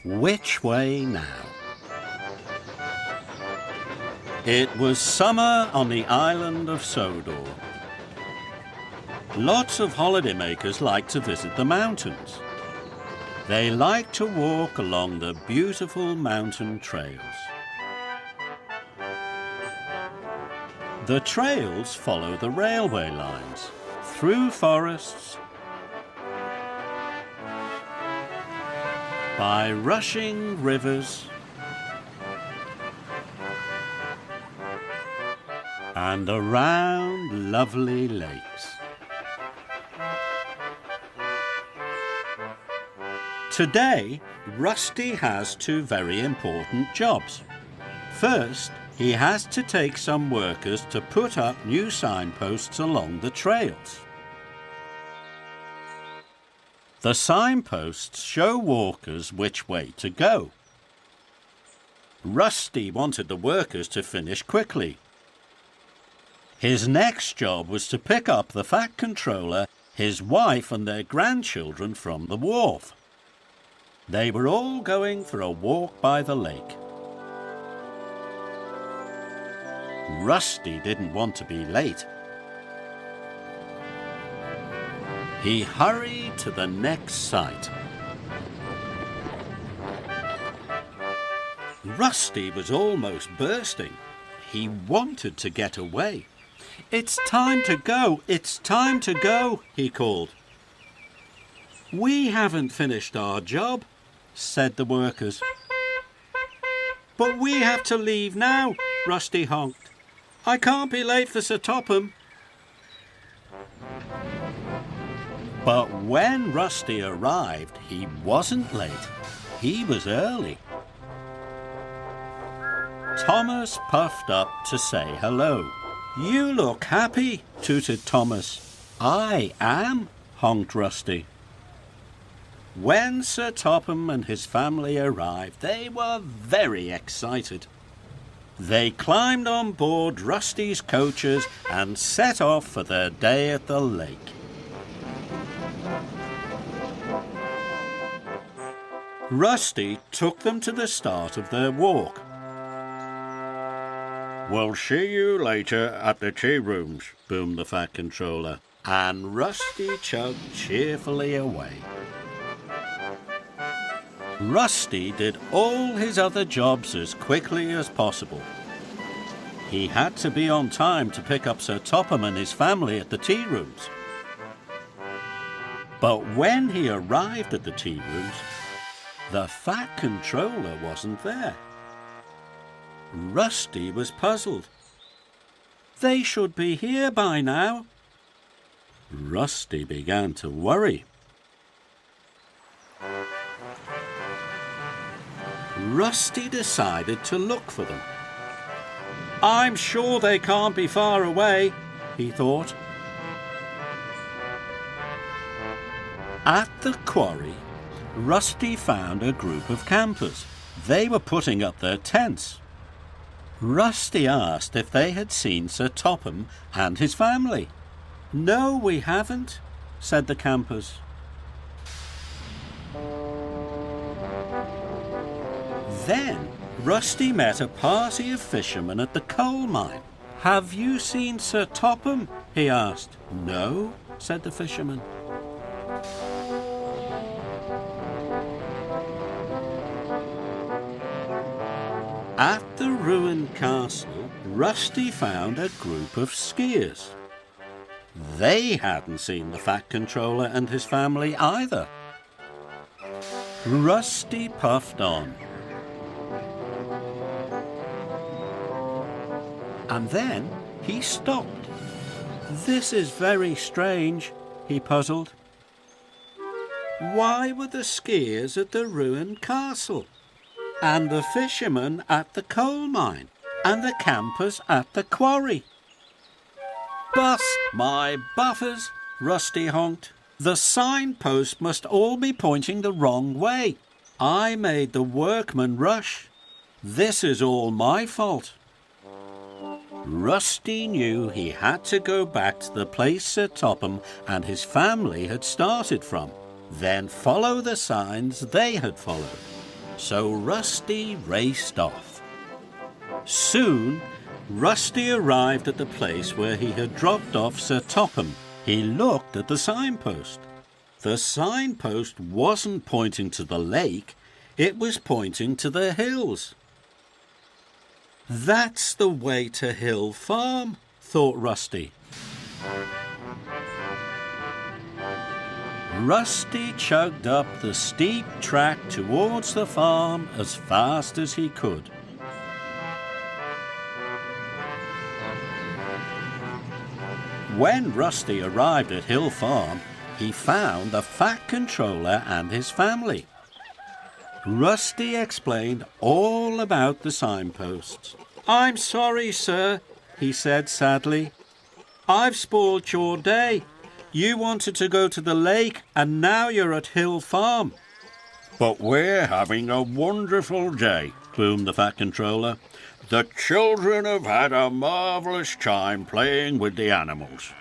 Which way now? It was summer on the island of Sodor. Lots of holidaymakers like to visit the mountains. They like to walk along the beautiful mountain trails. The trails follow the railway lines, through forests, by rushing rivers, and around lovely lakes. Today, Rusty has two very important jobs. First, he has to take some workers to put up new signposts along the trails. The signposts show walkers which way to go. Rusty wanted the workers to finish quickly. His next job was to pick up the Fat Controller, his wife and their grandchildren from the wharf. They were all going for a walk by the lake. Rusty didn't want to be late. He hurried to the next site. Rusty was almost bursting. He wanted to get away. "It's time to go! It's time to go!" he called. "We haven't finished our job," said the workers. "But we have to leave now," Rusty honked. "I can't be late for Sir Topham." But when Rusty arrived, he wasn't late. He was early. Thomas puffed up to say hello. "You look happy," tooted Thomas. "I am," honked Rusty. When Sir Topham and his family arrived, they were very excited. They climbed on board Rusty's coaches and set off for their day at the lake. Rusty took them to the start of their walk. "We'll see you later at the tea rooms," boomed the Fat Controller, and Rusty chugged cheerfully away. Rusty did all his other jobs as quickly as possible. He had to be on time to pick up Sir Topham and his family at the tea rooms. But when he arrived at the tea rooms, the Fat Controller wasn't there. Rusty was puzzled. "They should be here by now." Rusty began to worry. Rusty decided to look for them. "I'm sure they can't be far away," he thought. At the quarry, Rusty found a group of campers. They were putting up their tents. Rusty asked if they had seen Sir Topham and his family. "No, we haven't," said the campers. Then Rusty met a party of fishermen at the coal mine. "Have you seen Sir Topham?" he asked. "No," said the fisherman. At the ruined castle, Rusty found a group of skiers. They hadn't seen the Fat Controller and his family either. Rusty puffed on. And then he stopped. "This is very strange," he puzzled. Why were the skiers at the ruined castle? And the fishermen at the coal mine? And the campers at the quarry? "Bust my buffers," Rusty honked. "The signpost must all be pointing the wrong way. I made the workmen rush. This is all my fault." Rusty knew he had to go back to the place Sir Topham and his family had started from, then follow the signs they had followed. So Rusty raced off. Soon, Rusty arrived at the place where he had dropped off Sir Topham. He looked at the signpost. The signpost wasn't pointing to the lake, it was pointing to the hills. That's the way to Hill Farm, thought Rusty. Rusty chugged up the steep track towards the farm as fast as he could. When Rusty arrived at Hill Farm, he found the Fat Controller and his family. Rusty explained all about the signposts. "I'm sorry, sir," he said sadly. "I've spoiled your day. You wanted to go to the lake and now you're at Hill Farm." "But we're having a wonderful day," boomed the Fat Controller. "The children have had a marvellous time playing with the animals."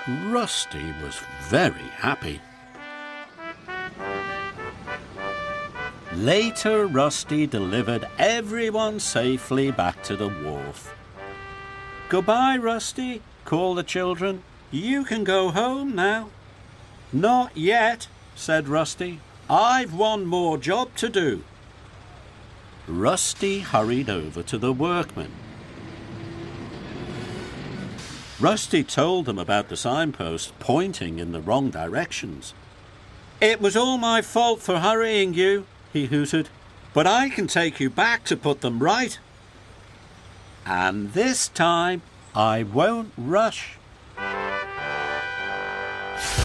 Rusty was very happy. Later, Rusty delivered everyone safely back to the wharf. "Goodbye, Rusty," called the children. "You can go home now." "Not yet," said Rusty. "I've one more job to do." Rusty hurried over to the workman. Rusty told them about the signposts pointing in the wrong directions. "It was all my fault for hurrying you," he hooted, "but I can take you back to put them right. And this time I won't rush."